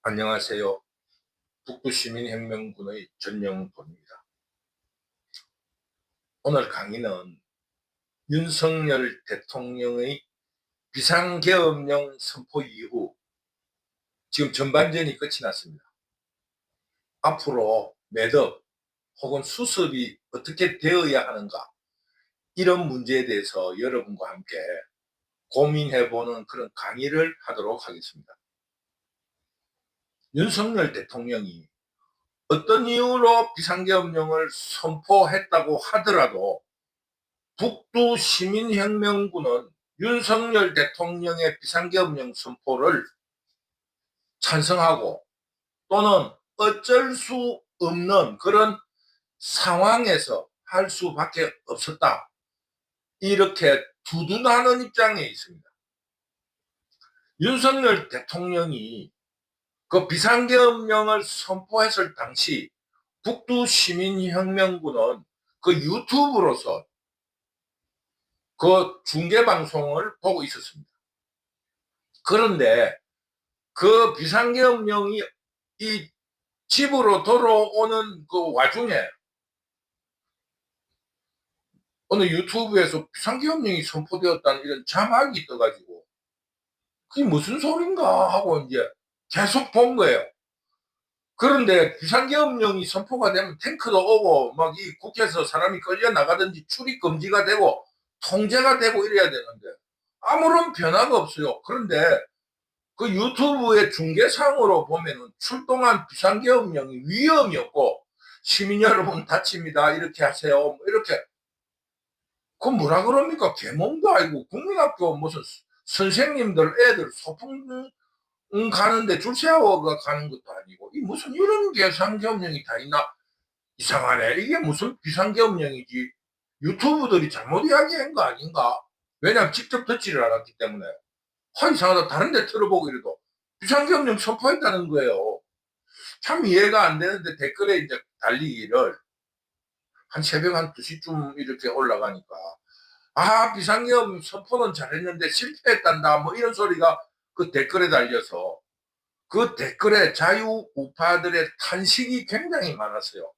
안녕하세요. 북부시민혁명군의 전영돈입니다. 오늘 강의는 윤석열 대통령의 비상계엄령 선포 이후 지금 전반전이 끝이 났습니다. 앞으로 매듭 혹은 수습이 어떻게 되어야 하는가, 이런 문제에 대해서 여러분과 함께 고민해보는 그런 강의를 하도록 하겠습니다. 윤석열 대통령이 어떤 이유로 비상계엄령을 선포했다고 하더라도 북두 시민혁명군은 윤석열 대통령의 비상계엄령 선포를 찬성하고, 또는 어쩔 수 없는 그런 상황에서 할 수밖에 없었다, 이렇게 두둔하는 입장에 있습니다. 윤석열 대통령이 그 비상계엄령을 선포했을 당시 북두 시민혁명군은 그 유튜브로서 그 중계방송을 보고 있었습니다. 그런데 그 비상계엄령이 이 집으로 돌아오는 그 와중에 어느 유튜브에서 비상계엄령이 선포되었다는 이런 자막이 떠가지고 그게 무슨 소린가 하고 이제 계속 본 거예요. 그런데 비상계엄령이 선포가 되면 탱크도 오고 막 이 국회에서 사람이 끌려 나가든지 출입 금지가 되고 통제가 되고 이래야 되는데 아무런 변화가 없어요. 그런데 그 유튜브의 중계상으로 보면은 출동한 비상계엄령이 위험이 없고 시민 여러분 다칩니다, 이렇게 하세요, 뭐 이렇게. 그 뭐라 그럽니까? 계몽도 아니고 국민학교 무슨 선생님들 애들 소풍 가는데 줄 세워 가는 것도 아니고 이 무슨 이런 비상계엄령이 다 있나? 이상하네. 이게 무슨 비상계엄령이지? 유튜브들이 잘못 이야기한 거 아닌가? 왜냐면 직접 듣지를 않았기 때문에. 이상하다. 다른 데 틀어보고 이래도 비상계엄령 선포했다는 거예요. 참 이해가 안 되는데 댓글에 이제 달리기를 한 새벽 한 2시쯤 이렇게 올라가니까 비상계엄 선포는 잘했는데 실패했단다, 뭐 이런 소리가 그 댓글에 달려서 그 댓글에 자유우파들의 탄식이 굉장히 많았어요.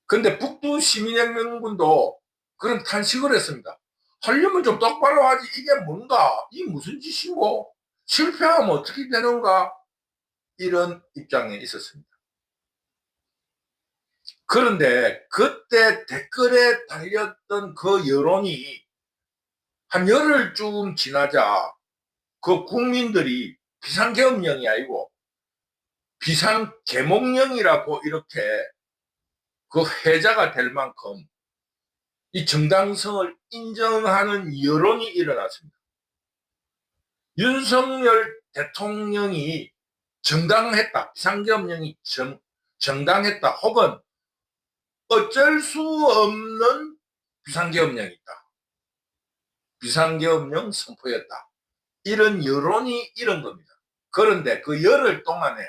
근데 북두 시민혁명군도 그런 탄식을 했습니다. 하려면 좀 똑바로 하지, 이게 뭔가, 이 무슨 짓이고, 실패하면 어떻게 되는가, 이런 입장에 있었습니다. 그런데 그때 댓글에 달렸던 그 여론이 한 열흘쯤 지나자 그 국민들이 비상계엄령이 아니고 비상계몽령이라고 이렇게 그 회자가 될 만큼 이 정당성을 인정하는 여론이 일어났습니다. 윤석열 대통령이 정당했다, 비상계엄령이 정당했다, 혹은 어쩔 수 없는 비상계엄령이다, 비상계엄령 선포였다, 이런 여론이 이런 겁니다. 그런데 그 열흘 동안에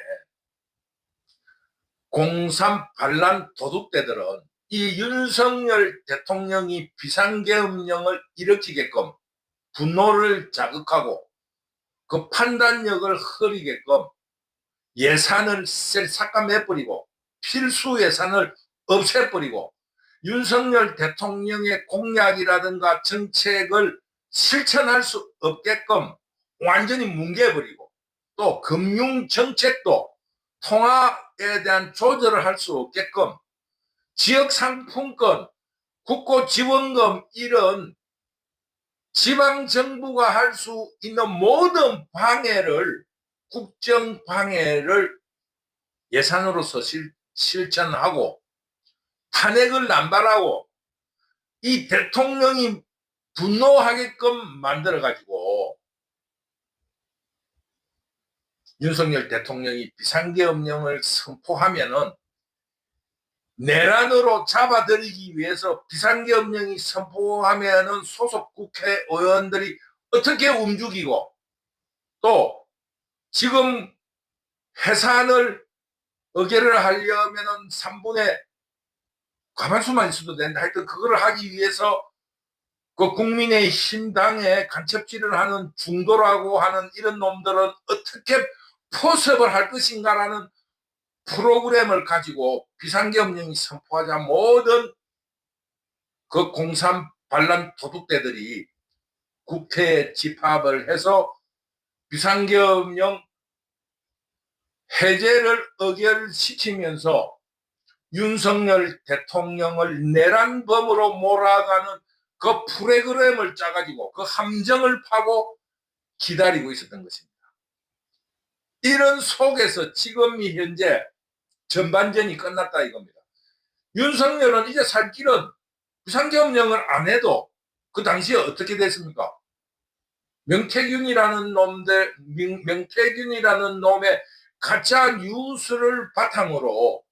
공산 반란 도둑대들은 이 윤석열 대통령이 비상계엄령을 일으키게끔 분노를 자극하고 그 판단력을 흐리게끔 예산을 삭감해버리고 필수 예산을 없애버리고 윤석열 대통령의 공약이라든가 정책을 실천할 수 없게끔 완전히 뭉개버리고, 또 금융정책도 통화에 대한 조절을 할 수 없게끔 지역상품권, 국고지원금, 이런 지방정부가 할 수 있는 모든 방해를, 국정방해를 예산으로서 실천하고 탄핵을 남발하고 이 대통령이 분노하게끔 만들어가지고 윤석열 대통령이 비상계엄령을 선포하면은 내란으로 잡아들이기 위해서 비상계엄령이 선포하면은 소속 국회의원들이 어떻게 움직이고, 또 지금 해산을 의결을 하려면은 3분의 과반수만 있어도 된다. 하여튼 그걸 하기 위해서 그 국민의힘 당에 간첩질을 하는 중도라고 하는 이런 놈들은 어떻게 포섭을 할 것인가라는 프로그램을 가지고 비상계엄령이 선포하자 모든 그 공산 반란 도둑대들이 국회에 집합을 해서 비상계엄령 해제를 의결시키면서 윤석열 대통령을 내란범으로 몰아가는 그 프로그램을 짜가지고 그 함정을 파고 기다리고 있었던 것입니다. 이런 속에서 지금이 현재 전반전이 끝났다 이겁니다. 윤석열은 이제 살 길은 비상계엄령을 안 해도 그 당시에 어떻게 됐습니까? 명태균이라는 놈의 가짜 뉴스를 바탕으로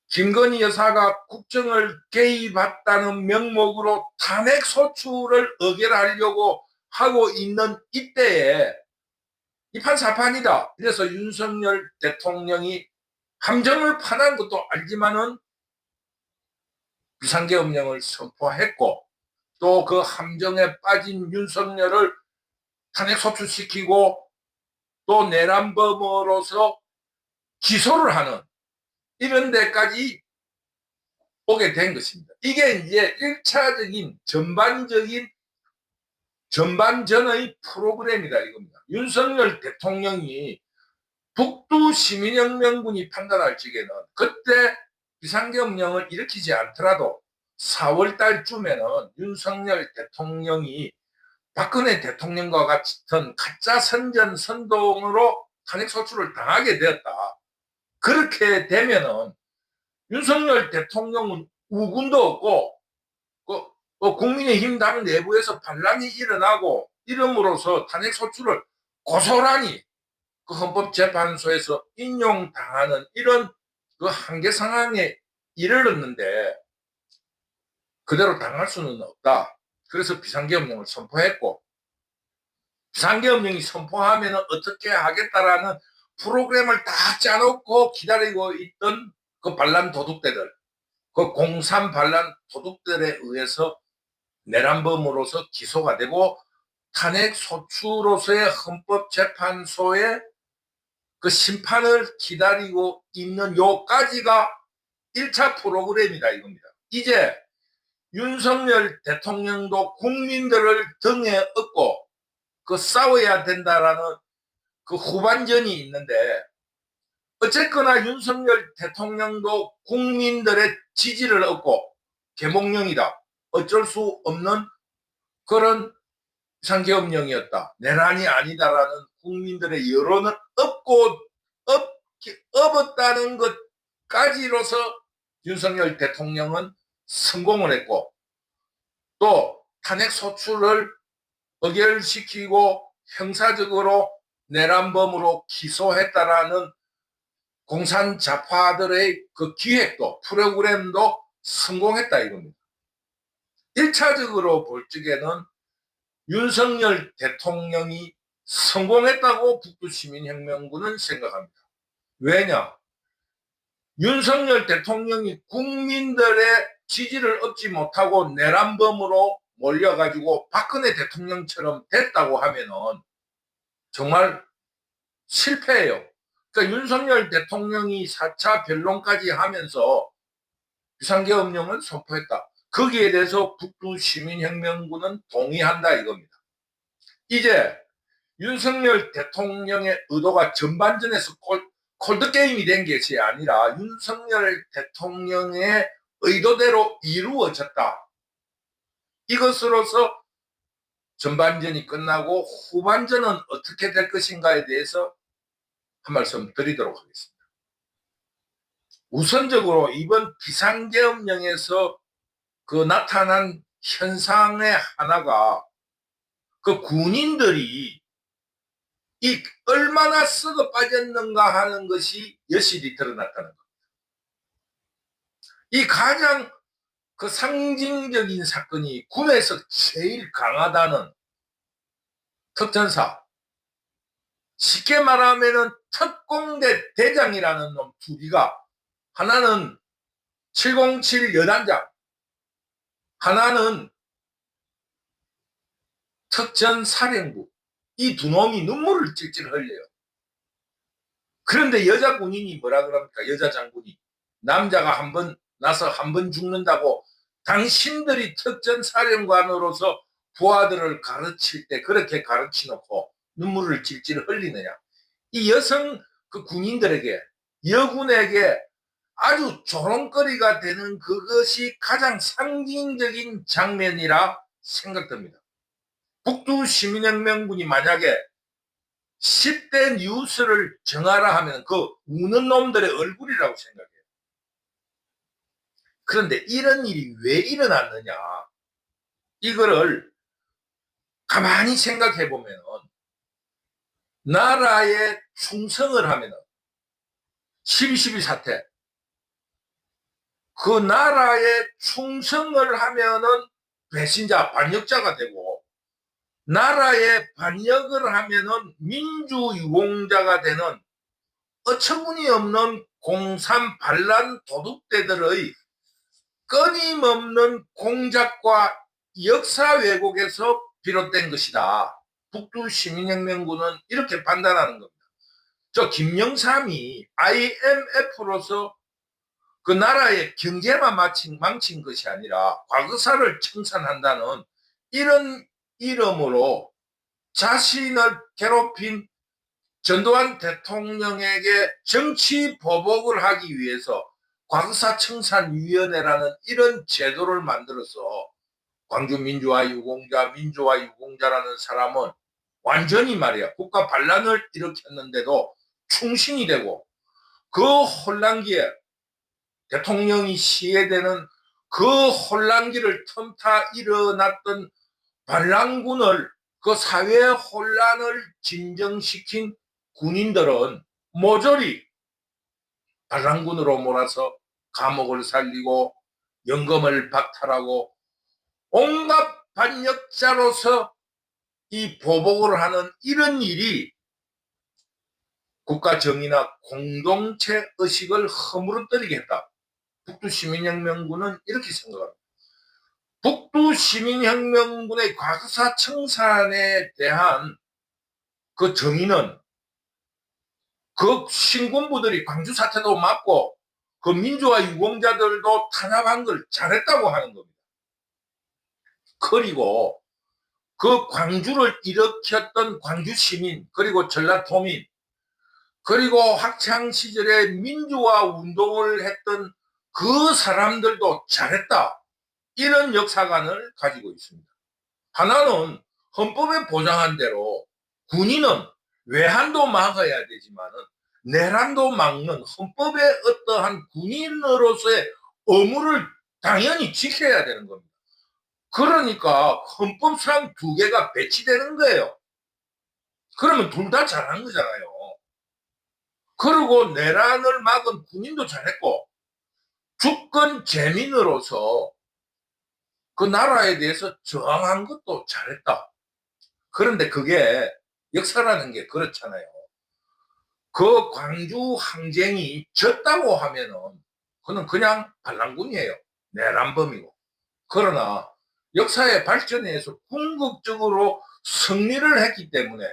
김건희 여사가 국정을 개입했다는 명목으로 탄핵 소추를 의결하려고 하고 있는 이때에 이판사판이다. 그래서 윤석열 대통령이 함정을 파는 것도 알지만은 비상계엄령을 선포했고 또 그 함정에 빠진 윤석열을 탄핵 소추시키고 또 내란범으로서 기소를 하는 이런 데까지 오게 된 것입니다. 이게 이제 1차적인 전반전의 프로그램이다 이겁니다. 윤석열 대통령이 북두 시민혁명군이 판단할 적에는 그때 비상계엄령을 일으키지 않더라도 4월달쯤에는 윤석열 대통령이 박근혜 대통령과 같은 가짜 선전 선동으로 탄핵소추를 당하게 되었다. 그렇게 되면은 윤석열 대통령은 우군도 없고 국민의힘 당 내부에서 반란이 일어나고 이름으로써 탄핵소추를 고스란히 그 헌법재판소에서 인용당하는 이런 그 한계 상황에 이르렀는데 그대로 당할 수는 없다. 그래서 비상계엄령을 선포했고 비상계엄령이 선포하면 어떻게 하겠다라는 프로그램을 다 짜놓고 기다리고 있던 그 반란 도둑대들, 그 공산 반란 도둑들에 의해서 내란범으로서 기소가 되고 탄핵 소추로서의 헌법재판소의 그 심판을 기다리고 있는 요까지가 1차 프로그램이다 이겁니다. 이제 윤석열 대통령도 국민들을 등에 업고 그 싸워야 된다라는 그 후반전이 있는데 어쨌거나 윤석열 대통령도 국민들의 지지를 얻고 개몽령이다. 어쩔 수 없는 그런 비상계엄령이었다. 내란이 아니다라는 국민들의 여론을 업었다는 것까지로서 윤석열 대통령은 성공을 했고 또 탄핵 소추를 의결시키고 형사적으로 내란범으로 기소했다라는 공산 좌파들의 그 기획도 프로그램도 성공했다 이겁니다. 1차적으로 볼 적에는 윤석열 대통령이 성공했다고 북두시민혁명군은 생각합니다. 왜냐? 윤석열 대통령이 국민들의 지지를 얻지 못하고 내란범으로 몰려가지고 박근혜 대통령처럼 됐다고 하면은 정말 실패예요. 그러니까 윤석열 대통령이 4차 변론까지 하면서 비상계엄령을 선포했다. 거기에 대해서 북두시민혁명군은 동의한다 이겁니다. 이제 윤석열 대통령의 의도가 전반전에서 콜드게임이 된 것이 아니라 윤석열 대통령의 의도대로 이루어졌다. 이것으로서 전반전이 끝나고 후반전은 어떻게 될 것인가에 대해서 한 말씀 드리도록 하겠습니다. 우선적으로 이번 비상계엄령에서 그 나타난 현상의 하나가 그 군인들이 이 얼마나 썩어 빠졌는가 하는 것이 여실히 드러났다는 겁니다. 이 가장 그 상징적인 사건이 군에서 제일 강하다는 특전사, 쉽게 말하면 특공대 대장이라는 놈 둘이가 하나는 707 여단장, 하나는 특전사령부, 이 두 놈이 눈물을 찔찔 흘려요. 그런데 여자 군인이 뭐라 그럽니까? 여자 장군이 남자가 한 번 나서 한 번 죽는다고 당신들이 특전사령관으로서 부하들을 가르칠 때 그렇게 가르치놓고 눈물을 질질 흘리느냐. 이 여성 그 군인들에게, 여군에게 아주 조롱거리가 되는 그것이 가장 상징적인 장면이라 생각됩니다. 북두 시민혁명군이 만약에 10대 뉴스를 정하라 하면 그 우는 놈들의 얼굴이라고 생각해요. 그런데 이런 일이 왜 일어났느냐. 이거를 가만히 생각해 보면 나라에 충성을 하면 12.12 사태, 그 나라에 충성을 하면은 배신자, 반역자가 되고, 나라에 반역을 하면은 민주유공자가 되는 어처구니 없는 공산 반란 도둑대들의 끊임없는 공작과 역사 왜곡에서 비롯된 것이다. 북두 시민혁명군은 이렇게 판단하는 겁니다. 저 김영삼이 IMF로서 그 나라의 경제만 망친 것이 아니라 과거사를 청산한다는 이런 이름으로 자신을 괴롭힌 전두환 대통령에게 정치 보복을 하기 위해서 과거사 청산위원회라는 이런 제도를 만들어서 광주 민주화 유공자라는 사람은 완전히 말이야 국가 반란을 일으켰는데도 충신이 되고, 그 혼란기에 대통령이 시해되는 그 혼란기를 틈타 일어났던 반란군을, 그 사회 혼란을 진정시킨 군인들은 모조리 반란군으로 몰아서 감옥을 살리고 연금을 박탈하고 온갖 반역자로서 이 보복을 하는 이런 일이 국가 정의나 공동체 의식을 허물어뜨리게 했다. 북두 시민혁명군은 이렇게 생각합니다. 북두 시민혁명군의 과거사 청산에 대한 그 정의는 그 신군부들이 광주 사태도 맞고 그 민주화 유공자들도 탄압한 걸 잘했다고 하는 겁니다. 그리고 그 광주를 일으켰던 광주 시민, 그리고 전라도민, 그리고 학창시절에 민주화 운동을 했던 그 사람들도 잘했다. 이런 역사관을 가지고 있습니다. 하나는 헌법에 보장한 대로 군인은 외환도 막아야 되지만은 내란도 막는 헌법의 어떠한 군인으로서의 의무를 당연히 지켜야 되는 겁니다. 그러니까 헌법상 두 개가 배치되는 거예요. 그러면 둘 다 잘한 거잖아요. 그리고 내란을 막은 군인도 잘했고, 주권 재민으로서 그 나라에 대해서 저항한 것도 잘했다. 그런데 그게 역사라는 게 그렇잖아요. 그 광주 항쟁이 졌다고 하면은 그는 그냥 반란군이에요. 내란범이고. 그러나 역사의 발전에 의해서 궁극적으로 승리를 했기 때문에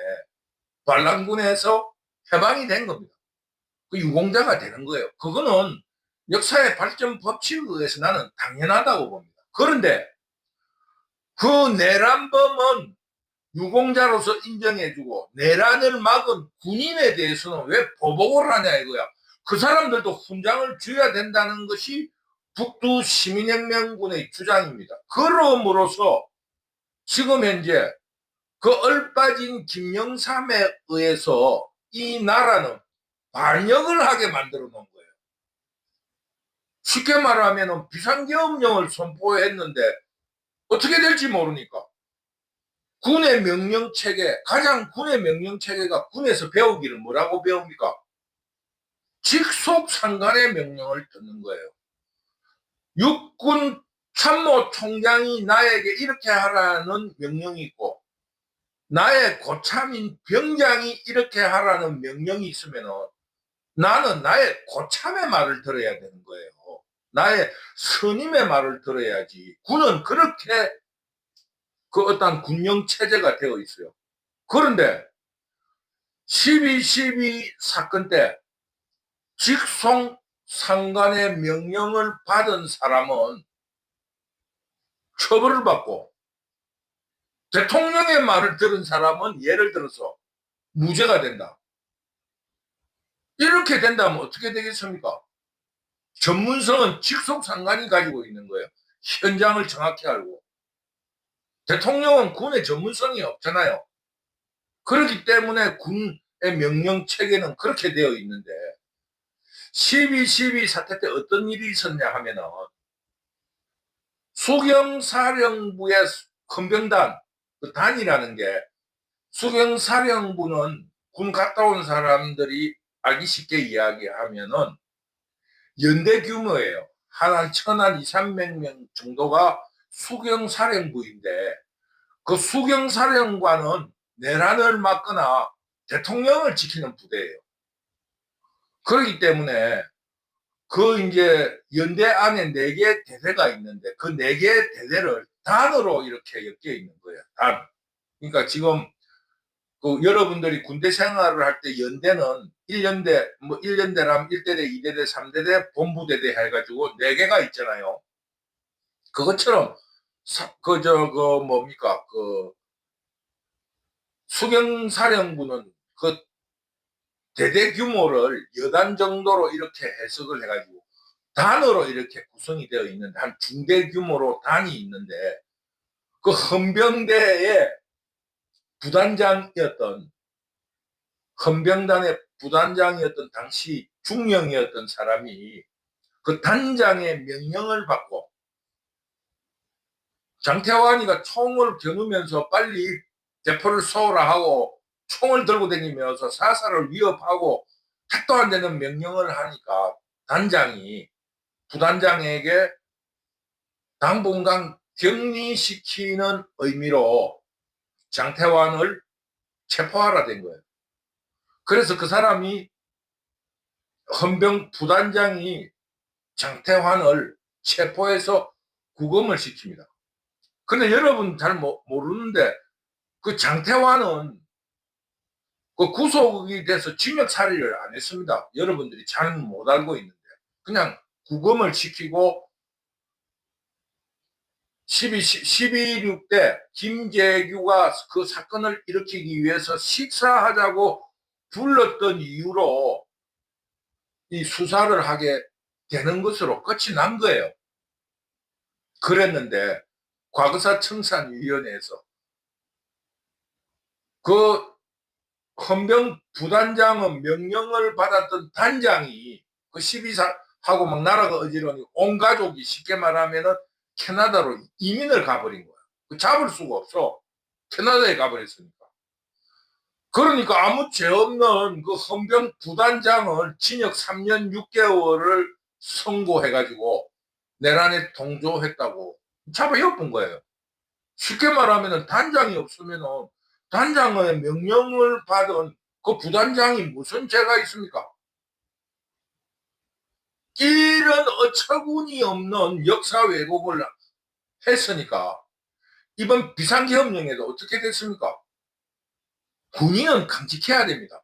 반란군에서 해방이 된 겁니다. 그 유공자가 되는 거예요. 그거는 역사의 발전 법칙에 의해서 나는 당연하다고 봅니다. 그런데 그 내란범은 유공자로서 인정해주고 내란을 막은 군인에 대해서는 왜 보복을 하냐 이거야. 그 사람들도 훈장을 줘야 된다는 것이 북두 시민혁명군의 주장입니다. 그럼으로써 지금 현재 그 얼빠진 김영삼에 의해서 이 나라는 반역을 하게 만들어 놓은 거예요. 쉽게 말하면 비상계엄령을 선포했는데 어떻게 될지 모르니까 군의 명령체계, 가장 군의 명령체계가 군에서 배우기를 뭐라고 배웁니까? 직속 상관의 명령을 듣는 거예요. 육군 참모총장이 나에게 이렇게 하라는 명령이 있고 나의 고참인 병장이 이렇게 하라는 명령이 있으면 나는 나의 고참의 말을 들어야 되는 거예요. 나의 스님의 말을 들어야지. 군은 그렇게 그 어떤 군령 체제가 되어 있어요. 그런데 12.12 사건 때 직속 상관의 명령을 받은 사람은 처벌을 받고, 대통령의 말을 들은 사람은 예를 들어서 무죄가 된다. 이렇게 된다면 어떻게 되겠습니까? 전문성은 직속 상관이 가지고 있는 거예요. 현장을 정확히 알고. 대통령은 군의 전문성이 없잖아요. 그렇기 때문에 군의 명령 체계는 그렇게 되어 있는데, 12.12 사태 때 어떤 일이 있었냐 하면은, 수경사령부의 헌병단, 그 단이라는 게, 수경사령부는 군 갔다 온 사람들이 알기 쉽게 이야기하면은 연대 규모예요. 한 1,000한 2, 300명 정도가 수경사령부인데, 그 수경사령관은 내란을 막거나 대통령을 지키는 부대예요. 그렇기 때문에 그 이제 연대 안에 4개 대대가 있는데, 그 4개 대대를 단으로 이렇게 엮여 있는 거예요. 단. 그러니까 지금 그 여러분들이 군대 생활을 할 때 연대는 1년대, 뭐 1년대라면 1대대, 2대대, 3대대, 본부대대 해가지고 4개가 있잖아요. 그것처럼 뭡니까? 그 수경사령부는 그 대대 규모를 여단 정도로 이렇게 해석을 해가지고 단으로 이렇게 구성이 되어 있는데, 한 중대 규모로 단이 있는데, 그 헌병대의 부단장이었던, 헌병단의 부단장이었던 당시 중령이었던 사람이 그 단장의 명령을 받고, 장태환이가 총을 겨누면서 빨리 대포를 쏘라 하고 총을 들고 다니면서 사살을 위협하고 택도 안 되는 명령을 하니까 단장이 부단장에게 당분간 격리시키는 의미로 장태환을 체포하라 된 거예요. 그래서 그 사람이, 헌병 부단장이 장태환을 체포해서 구금을 시킵니다. 근데 여러분 잘 모르는데, 그 장태환은 그 구속이 돼서 징역 살이를 안 했습니다. 여러분들이 잘 못 알고 있는데, 그냥 구금을 시키고 12.6 때 김재규가 그 사건을 일으키기 위해서 식사하자고 불렀던 이유로 이 수사를 하게 되는 것으로 끝이 난 거예요. 그랬는데 과거사 청산위원회에서 그 헌병 부단장은 명령을 받았던 단장이 그 12사하고 막 나라가 어지러니 온 가족이 쉽게 말하면은 캐나다로 이민을 가버린 거야. 그 잡을 수가 없어. 캐나다에 가버렸으니까. 그러니까 아무 죄 없는 그 헌병 부단장을 징역 3년 6개월을 선고해가지고 내란에 동조했다고 잡아 엿본 거예요. 쉽게 말하면 단장이 없으면 단장의 명령을 받은 그 부단장이 무슨 죄가 있습니까? 이런 어처구니 없는 역사 왜곡을 했으니까 이번 비상계엄령에도 어떻게 됐습니까? 군인은 강직해야 됩니다.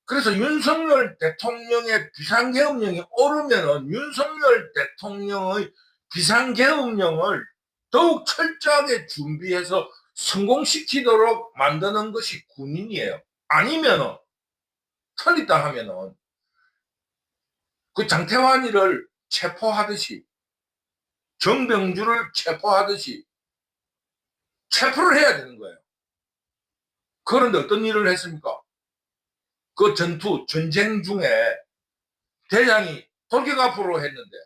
그래서 윤석열 대통령의 비상계엄령이 오르면은 윤석열 대통령의 비상계엄령을 더욱 철저하게 준비해서 성공시키도록 만드는 것이 군인이에요. 아니면은 틀리다 하면은 그 장태환이를 체포하듯이, 정병주를 체포하듯이 체포를 해야 되는 거예요. 그런데 어떤 일을 했습니까? 그 전쟁 중에 대장이 돌격 앞으로 했는데,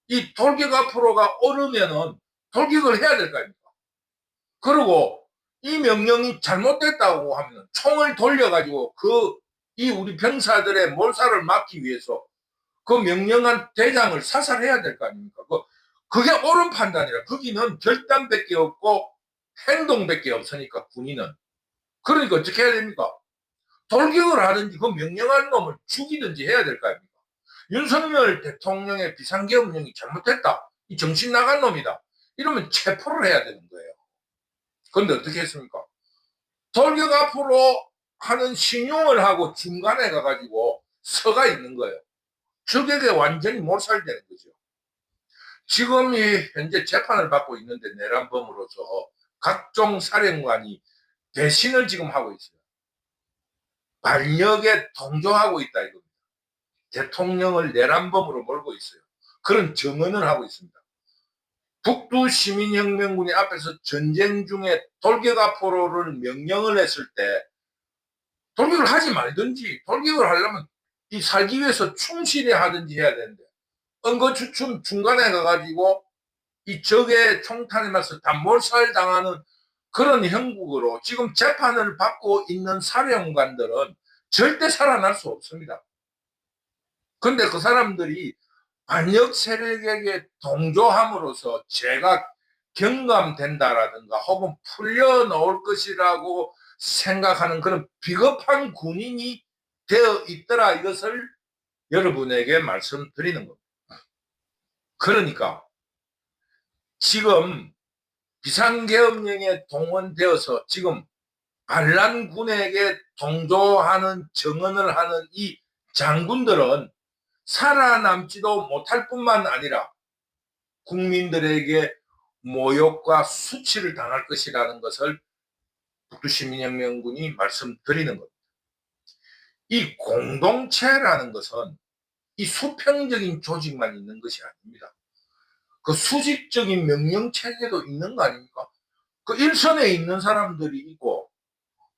이 돌격 앞으로가 오르면은 돌격을 해야 될 거 아닙니까? 그리고 이 명령이 잘못됐다고 하면 총을 돌려가지고 이 우리 병사들의 몰살을 막기 위해서 그 명령한 대장을 사살해야 될 거 아닙니까? 그게 옳은 판단이라. 거기는 결단밖에 없고 행동밖에 없으니까 군인은. 그러니까 어떻게 해야 됩니까? 돌격을 하든지 그 명령한 놈을 죽이든지 해야 될 거 아닙니까? 윤석열 대통령의 비상계엄령이 잘못됐다. 이 정신 나간 놈이다. 이러면 체포를 해야 되는 거예요. 그런데 어떻게 했습니까? 돌격 앞으로 하는 신용을 하고 중간에 가가지고 서가 있는 거예요. 적에게 완전히 몰살되는 거죠. 지금이 현재 재판을 받고 있는데 내란범으로서 각종 사령관이 배신을 지금 하고 있어요. 반역에 동조하고 있다 이겁니다. 대통령을 내란범으로 몰고 있어요. 그런 증언을 하고 있습니다. 북두 시민혁명군이 앞에서 전쟁 중에 돌격앞으로를 명령을 했을 때 돌격을 하지 말든지 돌격을 하려면 이 살기 위해서 충실히 하든지 해야 되는데 응거추춤 중간에 가가지고 이 적의 총탄에 맞서 다 몰살당하는 그런 형국으로 지금 재판을 받고 있는 사령관들은 절대 살아날 수 없습니다. 근데 그 사람들이 반역 세력에게 동조함으로써 죄가 경감된다라든가 혹은 풀려나올 것이라고 생각하는 그런 비겁한 군인이 되어 있더라 이것을 여러분에게 말씀드리는 겁니다. 그러니까 지금 비상계엄령에 동원되어서 지금 반란군에게 동조하는 정언을 하는 이 장군들은 살아남지도 못할 뿐만 아니라 국민들에게 모욕과 수치를 당할 것이라는 것을 북두시민혁명군이 말씀드리는 겁니다. 이 공동체라는 것은 이 수평적인 조직만 있는 것이 아닙니다. 그 수직적인 명령체계도 있는 거 아닙니까? 그 일선에 있는 사람들이 있고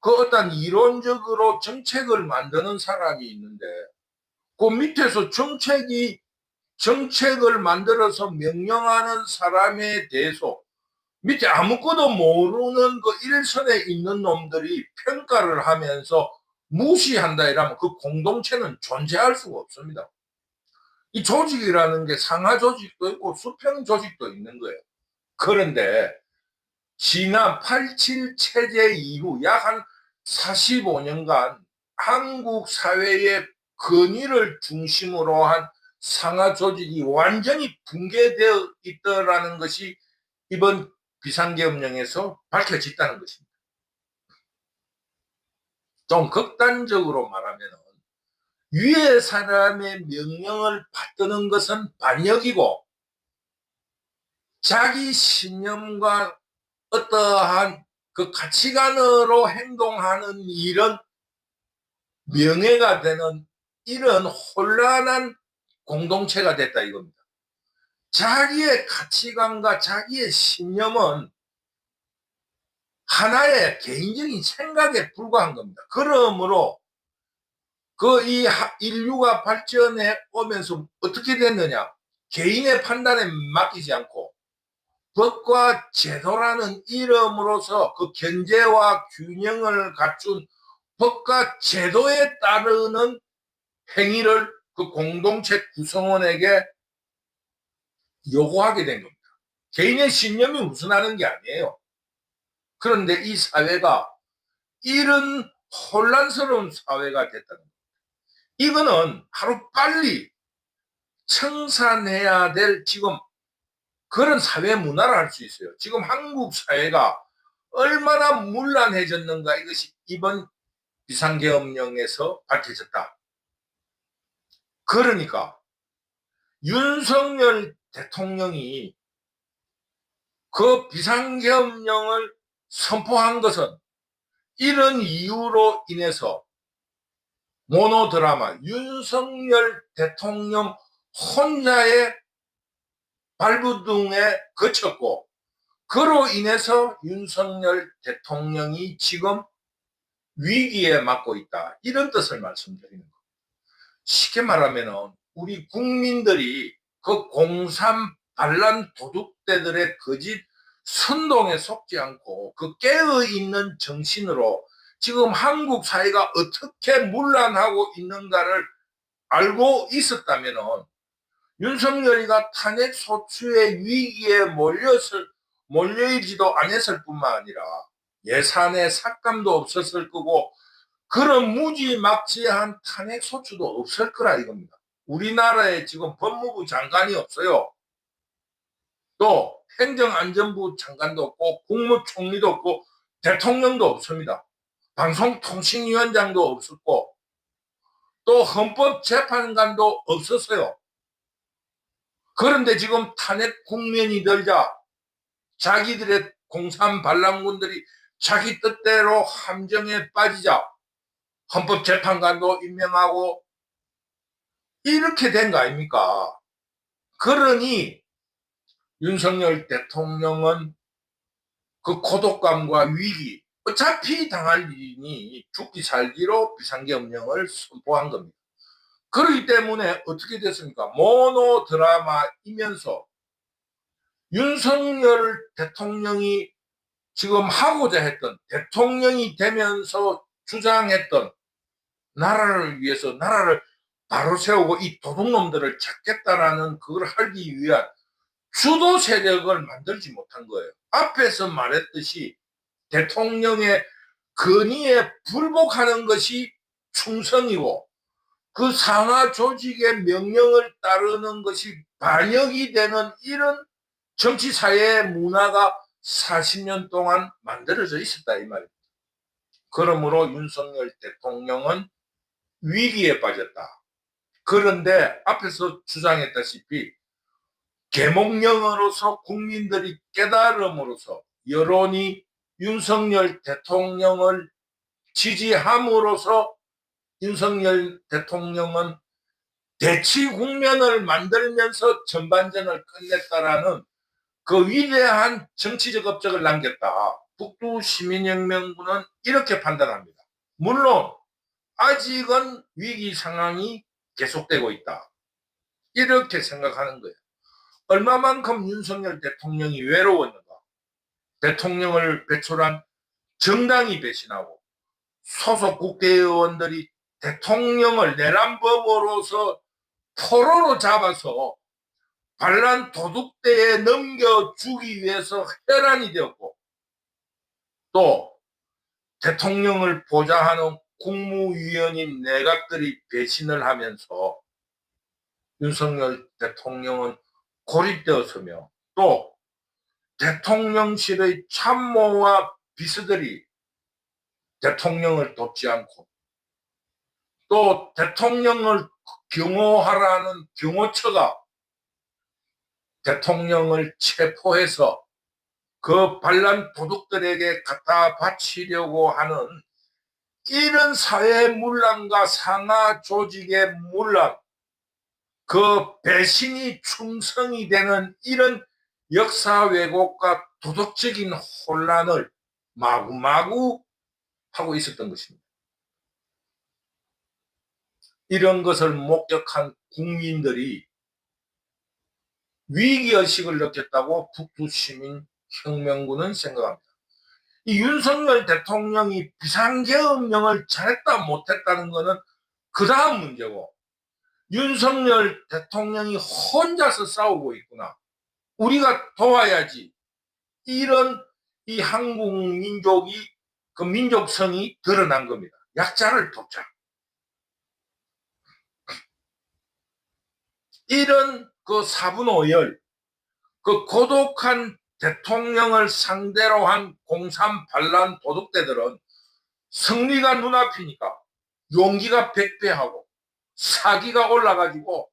그 어떤 이론적으로 정책을 만드는 사람이 있는데 그 밑에서 정책을 만들어서 명령하는 사람에 대해서 밑에 아무것도 모르는 그 일선에 있는 놈들이 평가를 하면서 무시한다 이러면 그 공동체는 존재할 수가 없습니다. 이 조직이라는 게 상하 조직도 있고 수평 조직도 있는 거예요. 그런데 지난 87 체제 이후 약 한 45년간 한국 사회의 건의를 중심으로 한 상하 조직이 완전히 붕괴되어 있더라는 것이 이번 비상계엄령에서 밝혀졌다는 것입니다. 좀 극단적으로 말하면 위의 사람의 명령을 받드는 것은 반역이고 자기 신념과 어떠한 그 가치관으로 행동하는 일은 명예가 되는 이런 혼란한 공동체가 됐다 이겁니다. 자기의 가치관과 자기의 신념은 하나의 개인적인 생각에 불과한 겁니다. 그러므로 그 이 인류가 발전해 오면서 어떻게 됐느냐? 개인의 판단에 맡기지 않고 법과 제도라는 이름으로서 그 견제와 균형을 갖춘 법과 제도에 따르는 행위를 그 공동체 구성원에게 요구하게 된 겁니다. 개인의 신념이 우선하는 게 아니에요. 그런데 이 사회가 이런 혼란스러운 사회가 됐다는 겁니다. 이거는 하루빨리 청산해야 될 지금 그런 사회 문화를 할 수 있어요. 지금 한국 사회가 얼마나 문란해졌는가 이것이 이번 비상계엄령에서 밝혀졌다. 그러니까 윤석열 대통령이 그 비상계엄령을 선포한 것은 이런 이유로 인해서 모노드라마 윤석열 대통령 혼자의 발부둥에 그쳤고 그로 인해서 윤석열 대통령이 지금 위기에 맞고 있다. 이런 뜻을 말씀드리는 겁니다. 쉽게 말하면 우리 국민들이 그 공산 반란 도둑대들의 거짓 선동에 속지 않고 그 깨어있는 정신으로 지금 한국 사회가 어떻게 문란하고 있는가를 알고 있었다면 윤석열이가 탄핵 소추의 위기에 몰려있지도 않았을 뿐만 아니라 예산에 삭감도 없었을 거고 그런 무지막지한 탄핵 소추도 없을 거라 이겁니다. 우리나라에 지금 법무부 장관이 없어요. 또 행정안전부 장관도 없고 국무총리도 없고 대통령도 없습니다. 방송통신위원장도 없었고 또 헌법재판관도 없었어요. 그런데 지금 탄핵 국면이 들자 자기들의 공산 반란군들이 자기 뜻대로 함정에 빠지자 헌법재판관도 임명하고 이렇게 된 거 아닙니까? 그러니 윤석열 대통령은 그 고독감과 위기, 어차피 당할 일이니 죽기 살기로 비상계엄령을 선포한 겁니다. 그렇기 때문에 어떻게 됐습니까? 모노 드라마이면서 윤석열 대통령이 지금 하고자 했던, 대통령이 되면서 주장했던 나라를 위해서 나라를 바로 세우고 이 도둑놈들을 잡겠다라는 그걸 하기 위한 주도 세력을 만들지 못한 거예요. 앞에서 말했듯이 대통령의 건의에 불복하는 것이 충성이고 그 상하 조직의 명령을 따르는 것이 반역이 되는 이런 정치 사회의 문화가 40년 동안 만들어져 있었다 이 말입니다. 그러므로 윤석열 대통령은 위기에 빠졌다. 그런데 앞에서 주장했다시피 계몽령으로서 국민들이 깨달음으로써 여론이 윤석열 대통령을 지지함으로써 윤석열 대통령은 대치 국면을 만들면서 전반전을 끝냈다라는 그 위대한 정치적 업적을 남겼다. 북두 시민혁명군은 이렇게 판단합니다. 물론 아직은 위기 상황이 계속되고 있다. 이렇게 생각하는 거예요. 얼마만큼 윤석열 대통령이 외로웠는가. 대통령을 배출한 정당이 배신하고 소속 국회의원들이 대통령을 내란범으로서 포로로 잡아서 반란 도둑대에 넘겨주기 위해서 혈안이 되었고 또 대통령을 보좌하는 국무위원인 내각들이 배신을 하면서 윤석열 대통령은 고립되었으며 또 대통령실의 참모와 비서들이 대통령을 돕지 않고 또 대통령을 경호하라는 경호처가 대통령을 체포해서 그 반란 도둑들에게 갖다 바치려고 하는 이런 사회 문란과 상하 조직의 문란, 그 배신이 충성이 되는 이런 역사 왜곡과 도덕적인 혼란을 마구마구 하고 있었던 것입니다. 이런 것을 목격한 국민들이 위기의식을 느꼈다고 북두시민혁명군은 생각합니다. 이 윤석열 대통령이 비상계엄령을 잘했다 못했다는 것은 그 다음 문제고 윤석열 대통령이 혼자서 싸우고 있구나. 우리가 도와야지. 이런 이 한국 민족이 그 민족성이 드러난 겁니다. 약자를 돕자. 이런 그 사분오열, 그 고독한 대통령을 상대로 한 공산 반란 도둑대들은 승리가 눈앞이니까 용기가 백배하고 사기가 올라가지고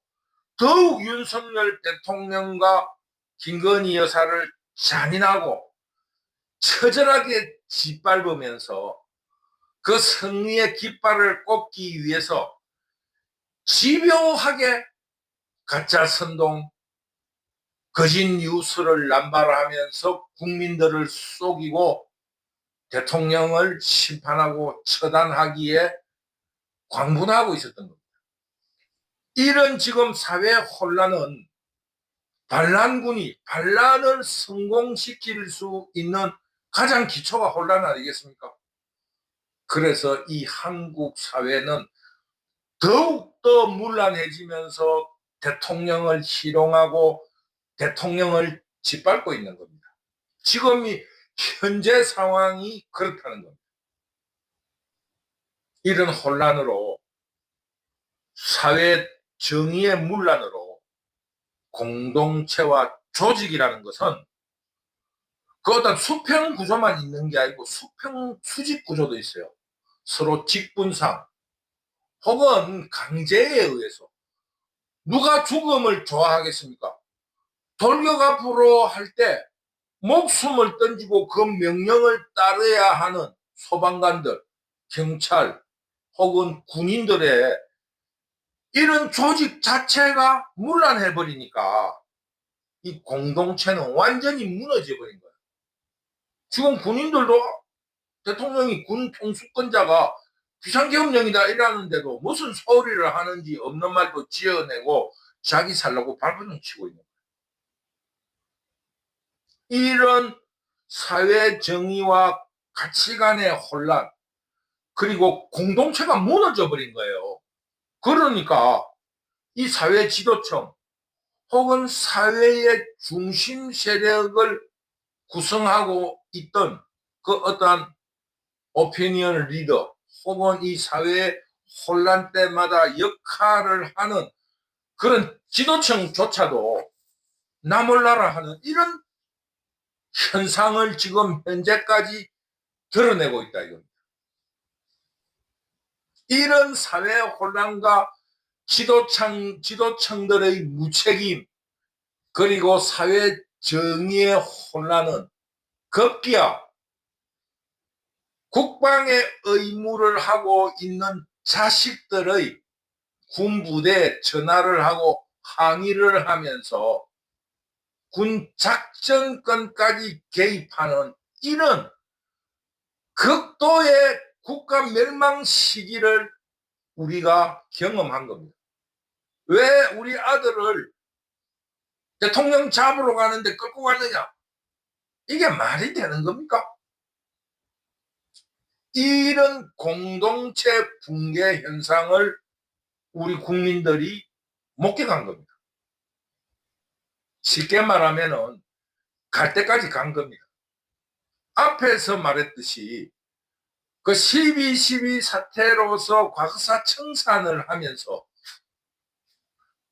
더욱 윤석열 대통령과 김건희 여사를 잔인하고 처절하게 짓밟으면서 그 승리의 깃발을 꽂기 위해서 집요하게 가짜 선동, 거짓 뉴스를 남발하면서 국민들을 속이고 대통령을 심판하고 처단하기에 광분하고 있었던 겁니다. 이런 지금 사회 혼란은 반란군이 반란을 성공시킬 수 있는 가장 기초가 혼란 아니겠습니까? 그래서 이 한국 사회는 더욱더 문란해지면서 대통령을 희롱하고 대통령을 짓밟고 있는 겁니다. 지금 이 현재 상황이 그렇다는 겁니다. 이런 혼란으로 사회 정의의 문란으로 공동체와 조직이라는 것은 그 어떤 수평 구조만 있는 게 아니고 수평 수직 구조도 있어요. 서로 직분상 혹은 강제에 의해서 누가 죽음을 좋아하겠습니까? 돌격 앞으로 할 때 목숨을 던지고 그 명령을 따라야 하는 소방관들, 경찰 혹은 군인들의 이런 조직 자체가 문란해버리니까 이 공동체는 완전히 무너져 버린 거예요. 지금 군인들도 대통령이 군 통수권자가 비상계엄령이다 이러는데도 무슨 소리를 하는지 없는 말도 지어내고 자기 살라고 발버둥 치고 있는 거예요. 이런 사회 정의와 가치관의 혼란 그리고 공동체가 무너져 버린 거예요. 그러니까 이 사회 지도층 혹은 사회의 중심 세력을 구성하고 있던 그 어떠한 오피니언 리더 혹은 이 사회의 혼란 때마다 역할을 하는 그런 지도층조차도 나몰라라 하는 이런 현상을 지금 현재까지 드러내고 있다 이겁니다. 이런 사회 혼란과 지도층들의 무책임 그리고 사회 정의의 혼란은 급기야 국방의 의무를 하고 있는 자식들의 군부대에 전화를 하고 항의를 하면서 군 작전권까지 개입하는 이런 극도의 국가 멸망 시기를 우리가 경험한 겁니다. 왜 우리 아들을 대통령 잡으러 가는데 끌고 갔느냐? 이게 말이 되는 겁니까? 이런 공동체 붕괴 현상을 우리 국민들이 목격한 겁니다. 쉽게 말하면은 갈 때까지 간 겁니다. 앞에서 말했듯이 그 12.12 사태로서 과거사 청산을 하면서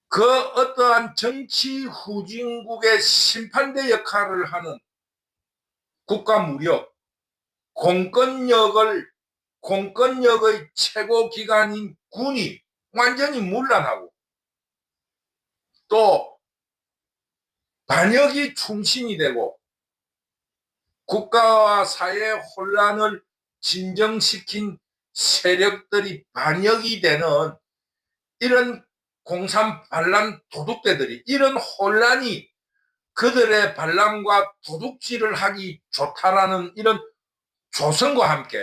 그 어떠한 정치 후진국의 심판대 역할을 하는 국가무력, 공권력의 최고 기관인 군이 완전히 문란하고 또 반역이 충신이 되고 국가와 사회의 혼란을 진정시킨 세력들이 반역이 되는 이런 공산 반란 도둑대들이 이런 혼란이 그들의 반란과 도둑질을 하기 좋다라는 이런 조성과 함께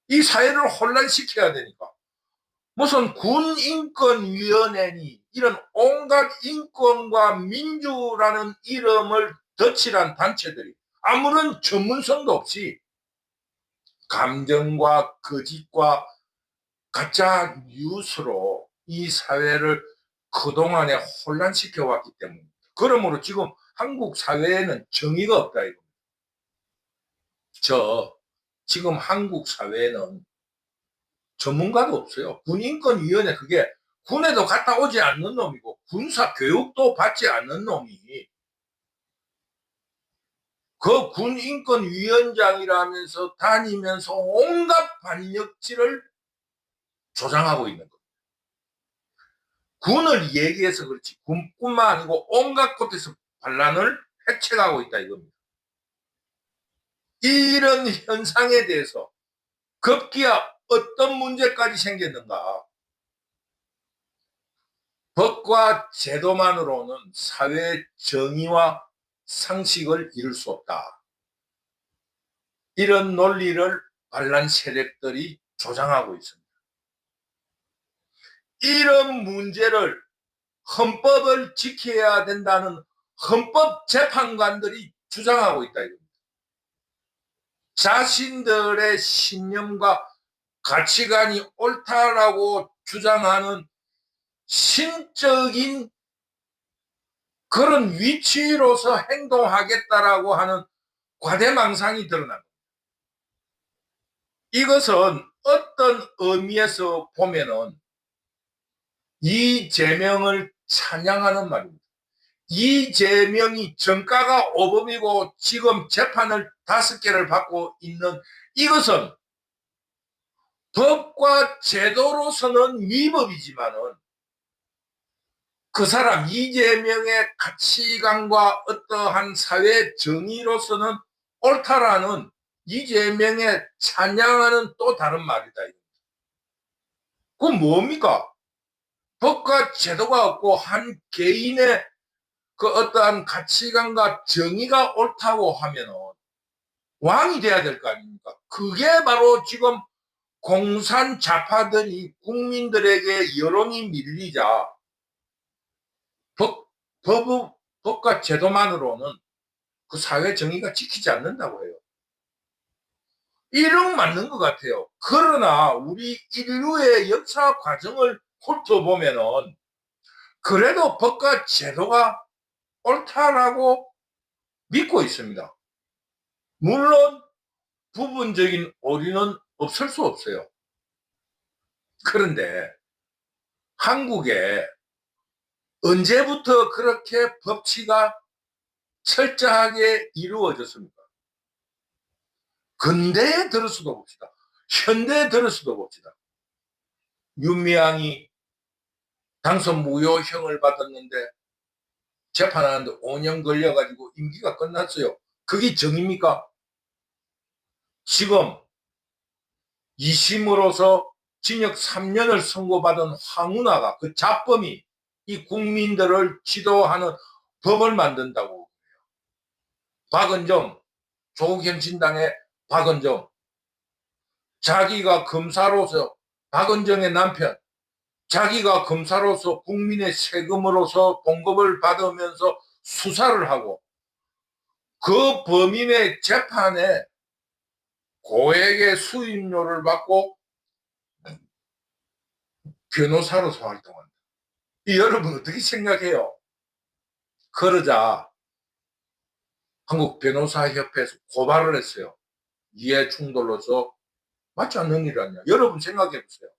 이 사회를 혼란시켜야 되니까 무슨 군인권위원회니 이런 온갖 인권과 민주라는 이름을 덧칠한 단체들이 아무런 전문성도 없이 감정과 거짓과 가짜 뉴스로 이 사회를 그동안에 혼란시켜 왔기 때문입니다. 그러므로 지금 한국 사회에는 정의가 없다 이겁니다. 지금 한국 사회에는 전문가도 없어요. 군인권위원회 그게 군에도 갔다 오지 않는 놈이고 군사 교육도 받지 않는 놈이 그 군인권위원장이라면서 다니면서 온갖 반역질을 조장하고 있는 겁니다. 군을 얘기해서 그렇지 군뿐만 아니고 온갖 곳에서 반란을 해책하고 있다 이겁니다. 이런 현상에 대해서 급기야 어떤 문제까지 생겼는가? 법과 제도만으로는 사회 정의와 상식을 이룰 수 없다. 이런 논리를 반란 세력들이 조장하고 있습니다. 이런 문제를 헌법을 지켜야 된다는 헌법재판관들이 주장하고 있다 이겁니다. 자신들의 신념과 가치관이 옳다라고 주장하는 신적인 그런 위치로서 행동하겠다라고 하는 과대망상이 드러납니다. 이것은 어떤 의미에서 보면은 이재명을 찬양하는 말입니다. 이재명이 정가가 오범이고 지금 재판을 5개를 받고 있는 이것은 법과 제도로서는 위법이지만은 그 사람 이재명의 가치관과 어떠한 사회 정의로서는 옳다라는 이재명의 찬양하는 또 다른 말이다. 그건 뭡니까? 법과 제도가 없고 한 개인의 그 어떠한 가치관과 정의가 옳다고 하면은 왕이 돼야 될 거 아닙니까? 그게 바로 지금 공산 좌파들이 국민들에게 여론이 밀리자 법, 법과 제도만으로는 그 사회 정의가 지키지 않는다고 해요. 이런 맞는 것 같아요. 그러나 우리 인류의 역사 과정을 훑어보면은 그래도 법과 제도가 옳다라고 믿고 있습니다. 물론 부분적인 오류는 없을 수 없어요. 그런데 한국에 언제부터 그렇게 법치가 철저하게 이루어졌습니까? 근대에 들어서도 봅시다. 현대에 들어서도 봅시다. 윤미향이 당선 무효형을 받았는데 재판하는데 5년 걸려가지고 임기가 끝났어요. 그게 정의입니까? 지금 2심으로서 징역 3년을 선고받은 황운하가 그 자범이 이 국민들을 지도하는 법을 만든다고. 박은정, 조국혁신당의 박은정, 자기가 검사로서 박은정의 남편, 자기가 검사로서 국민의 세금으로서 봉급을 받으면서 수사를 하고 그 범인의 재판에 고액의 수임료를 받고 변호사로서 활동한다. 여러분 어떻게 생각해요? 그러자 한국 변호사협회에서 고발을 했어요. 이해 충돌로서 맞지 않는 일 아니야. 여러분 생각해 보세요.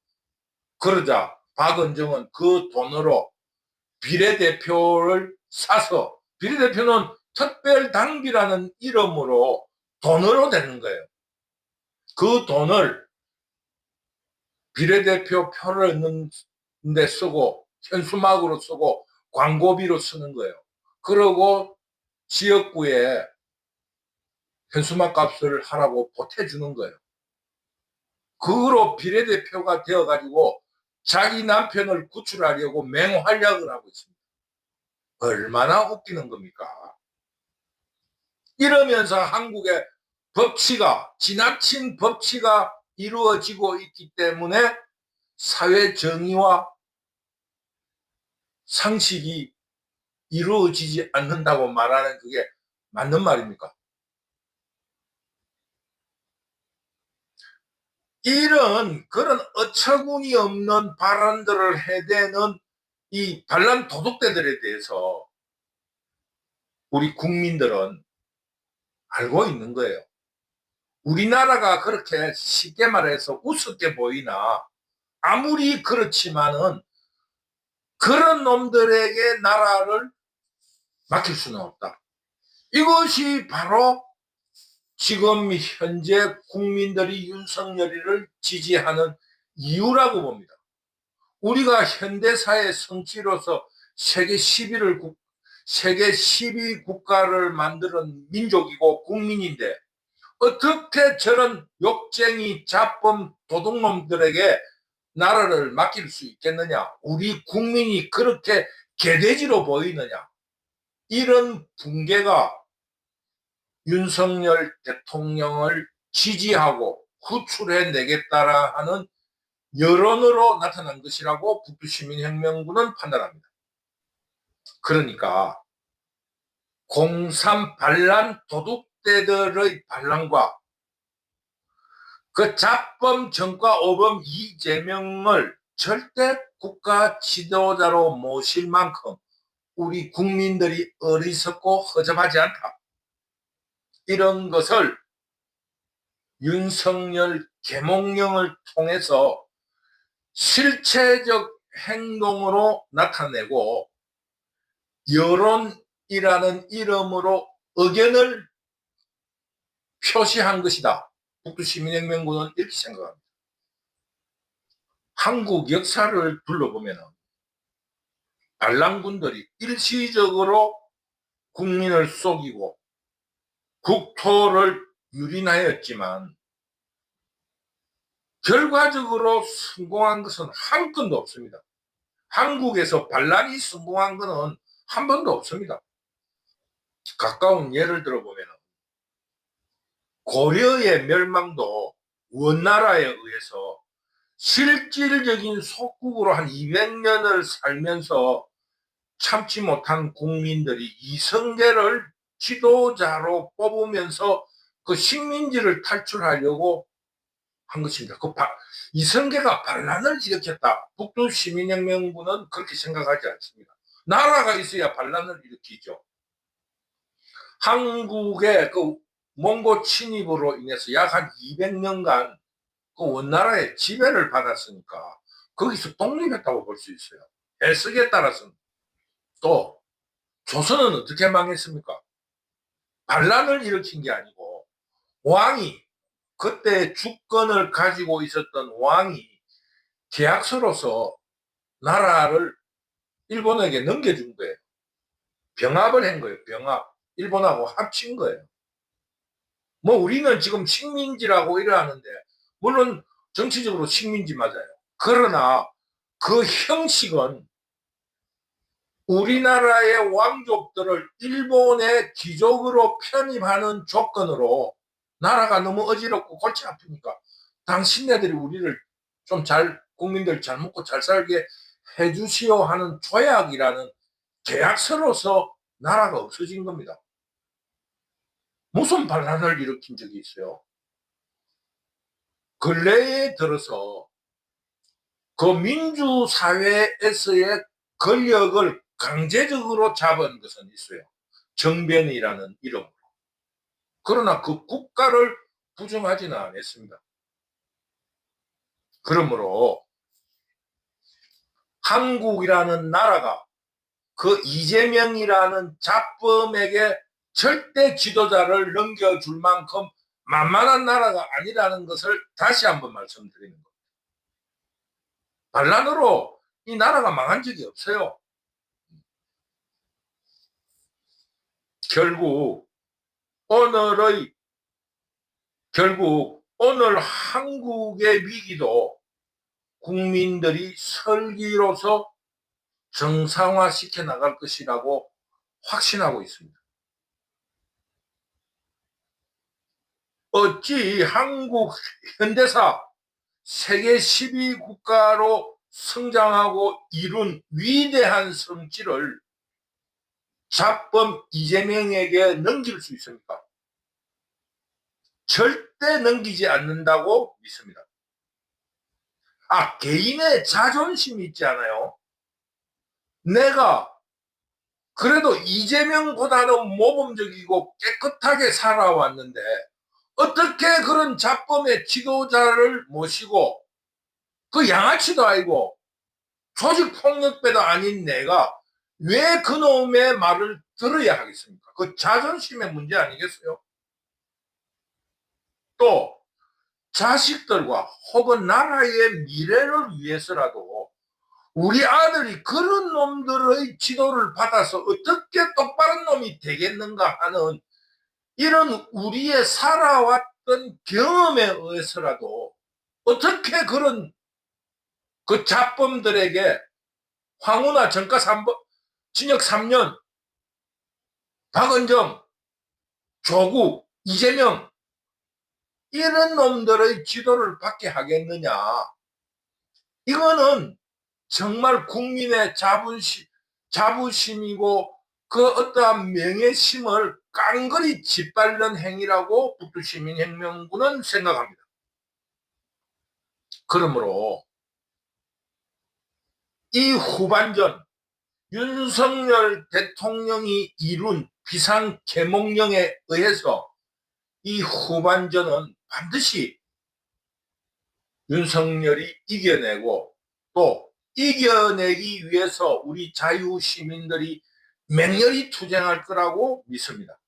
그러자 박은정은 그 돈으로 비례대표를 사서, 비례대표는 특별당비라는 이름으로 돈으로 되는 거예요. 그 돈을 비례대표 표를 넣는 데 쓰고 현수막으로 쓰고 광고비로 쓰는 거예요. 그러고 지역구에 현수막 값을 하라고 보태주는 거예요. 그거로 비례대표가 되어가지고 자기 남편을 구출하려고 맹활약을 하고 있습니다. 얼마나 웃기는 겁니까? 이러면서 한국의 법치가, 지나친 법치가 이루어지고 있기 때문에 사회 정의와 상식이 이루어지지 않는다고 말하는 그게 맞는 말입니까? 이런 그런 어처구니 없는 발언들을 해대는 이 반란 도둑대들에 대해서 우리 국민들은 알고 있는 거예요. 우리나라가 그렇게 쉽게 말해서 우습게 보이나 아무리 그렇지만은 그런 놈들에게 나라를 맡길 수는 없다. 이것이 바로 지금 현재 국민들이 윤석열이를 지지하는 이유라고 봅니다. 우리가 현대사의 성취로서 세계 10위 국가를 만드는 민족이고 국민인데 어떻게 저런 욕쟁이 자범 도둑놈들에게 나라를 맡길 수 있겠느냐? 우리 국민이 그렇게 개돼지로 보이느냐? 이런 붕괴가 윤석열 대통령을 지지하고 구출해내겠다라 하는 여론으로 나타난 것이라고 북두시민혁명군은 판단합니다. 그러니까 공산 반란 도둑대들의 반란과 그 자범 정과 오범 이재명을 절대 국가 지도자로 모실 만큼 우리 국민들이 어리석고 허접하지 않다. 이런 것을 윤석열 계몽령을 통해서 실체적 행동으로 나타내고 여론이라는 이름으로 의견을 표시한 것이다. 북두시민혁명군은 이렇게 생각합니다. 한국 역사를 둘러보면 반란군들이 일시적으로 국민을 속이고 국토를 유린하였지만 결과적으로 성공한 것은 한 건도 없습니다. 한국에서 반란이 성공한 것은 한 번도 없습니다. 가까운 예를 들어보면 고려의 멸망도 원나라에 의해서 실질적인 속국으로 한 200년을 살면서 참지 못한 국민들이 이성계를 지도자로 뽑으면서 그 식민지를 탈출하려고 한 것입니다. 이성계가 반란을 일으켰다. 북두시민혁명군은 그렇게 생각하지 않습니다. 나라가 있어야 반란을 일으키죠. 한국의 그 몽고 침입으로 인해서 약 한 200년간 그 원나라의 지배를 받았으니까 거기서 독립했다고 볼 수 있어요. 해석에 따라서는. 또 조선은 어떻게 망했습니까? 반란을 일으킨 게 아니고 왕이, 그때 주권을 가지고 있었던 왕이 계약서로서 나라를 일본에게 넘겨준 거예요. 병합을 한 거예요. 병합. 일본하고 합친 거예요. 뭐 우리는 지금 식민지라고 이러하는데 물론 정치적으로 식민지 맞아요. 그러나 그 형식은 우리나라의 왕족들을 일본의 귀족으로 편입하는 조건으로 나라가 너무 어지럽고 골치 아프니까 당신네들이 우리를 좀 국민들 잘 먹고 잘 살게 해주시오 하는 조약이라는 계약서로서 나라가 없어진 겁니다. 무슨 반란을 일으킨 적이 있어요? 근래에 들어서 그 민주사회에서의 권력을 강제적으로 잡은 것은 있어요. 정변이라는 이름으로. 그러나 그 국가를 부정하지는 않았습니다. 그러므로 한국이라는 나라가 그 이재명이라는 잡범에게 절대 지도자를 넘겨줄 만큼 만만한 나라가 아니라는 것을 다시 한번 말씀드리는 겁니다. 반란으로 이 나라가 망한 적이 없어요. 결국 오늘 한국의 위기도 국민들이 설기로서 정상화시켜 나갈 것이라고 확신하고 있습니다. 어찌 한국 현대사 세계 10위 국가로 성장하고 이룬 위대한 성취를 잡범 이재명에게 넘길 수 있습니까? 절대 넘기지 않는다고 믿습니다. 개인의 자존심이 있지 않아요? 내가 그래도 이재명보다는 모범적이고 깨끗하게 살아왔는데 어떻게 그런 잡범의 지도자를 모시고 그 양아치도 아니고 조직폭력배도 아닌 내가 왜 그놈의 말을 들어야 하겠습니까? 그 자존심의 문제 아니겠어요? 또 자식들과 혹은 나라의 미래를 위해서라도 우리 아들이 그런 놈들의 지도를 받아서 어떻게 똑바른 놈이 되겠는가 하는 이런 우리의 살아왔던 경험에 의해서라도 어떻게 그런 그 잡범들에게 황운하 전가 3번, 징역 3년, 박은정, 조국, 이재명 이런 놈들의 지도를 받게 하겠느냐. 이거는 정말 국민의 자부심이고 그 어떠한 명예심을 깡그리 짓밟는 행위라고 북두시민혁명군은 생각합니다. 그러므로 이 후반전 윤석열 대통령이 이룬 비상계몽령에 의해서 이 후반전은 반드시 윤석열이 이겨내고 또 이겨내기 위해서 우리 자유시민들이 맹렬히 투쟁할 거라고 믿습니다.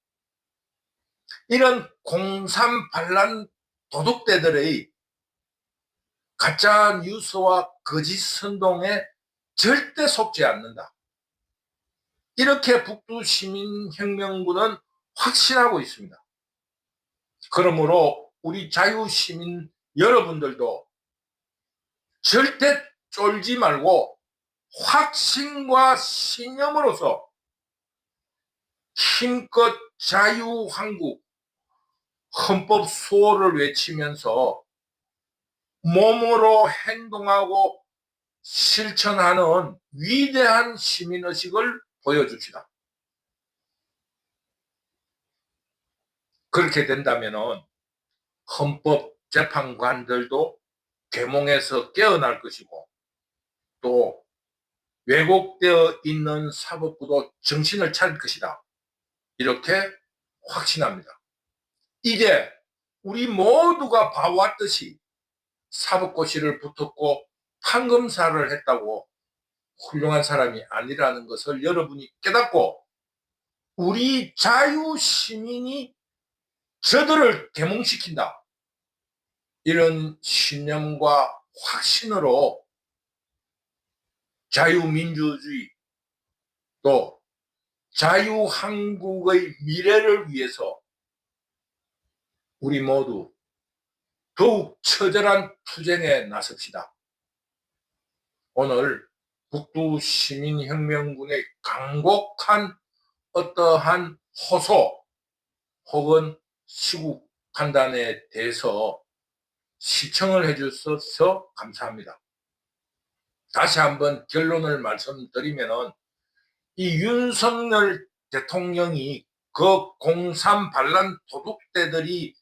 이런 공산 반란 도둑대들의 가짜 뉴스와 거짓 선동에 절대 속지 않는다. 이렇게 북두시민혁명군은 확신하고 있습니다. 그러므로 우리 자유시민 여러분들도 절대 쫄지 말고 확신과 신념으로서 힘껏 자유한국 헌법 수호를 외치면서 몸으로 행동하고 실천하는 위대한 시민의식을 보여줍시다. 그렇게 된다면 헌법재판관들도 계몽에서 깨어날 것이고 또 왜곡되어 있는 사법부도 정신을 차릴 것이다. 이렇게 확신합니다. 이제 우리 모두가 봐왔듯이 사법고시를 붙었고 판검사를 했다고 훌륭한 사람이 아니라는 것을 여러분이 깨닫고 우리 자유시민이 저들을 계몽시킨다. 이런 신념과 확신으로 자유민주주의 또 자유한국의 미래를 위해서 우리 모두 더욱 처절한 투쟁에 나섭시다. 오늘 북두시민혁명군의 강곡한 어떠한 호소 혹은 시국 판단에 대해서 시청을 해주셔서 감사합니다. 다시 한번 결론을 말씀드리면 이 윤석열 대통령이 그 공산 반란 도둑대들이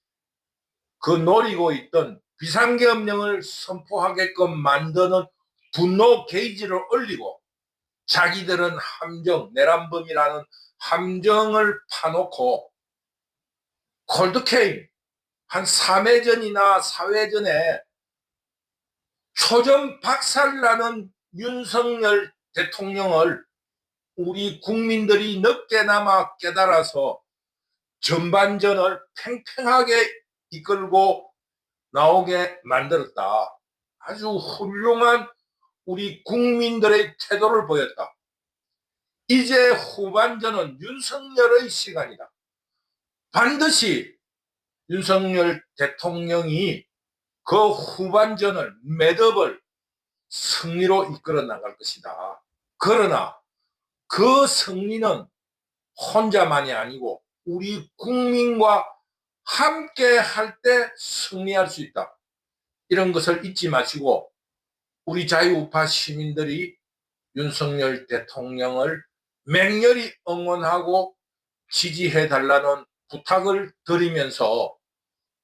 그 노리고 있던 비상계엄령을 선포하게끔 만드는 분노 게이지를 올리고 자기들은 함정, 내란범이라는 함정을 파놓고 콜드게임 한 3회전이나 4회전에 초전 박살나는 윤석열 대통령을 우리 국민들이 늦게나마 깨달아서 전반전을 팽팽하게 이끌고 나오게 만들었다. 아주 훌륭한 우리 국민들의 태도를 보였다. 이제 후반전은 윤석열의 시간이다. 반드시 윤석열 대통령이 그 후반전을 매듭을 승리로 이끌어 나갈 것이다. 그러나 그 승리는 혼자만이 아니고 우리 국민과 함께 할 때 승리할 수 있다. 이런 것을 잊지 마시고 우리 자유우파 시민들이 윤석열 대통령을 맹렬히 응원하고 지지해달라는 부탁을 드리면서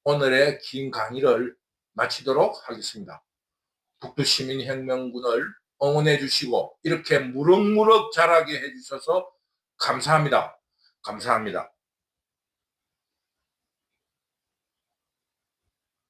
오늘의 긴 강의를 마치도록 하겠습니다. 북두시민혁명군을 응원해 주시고 이렇게 무럭무럭 자라게 해주셔서 감사합니다. 감사합니다.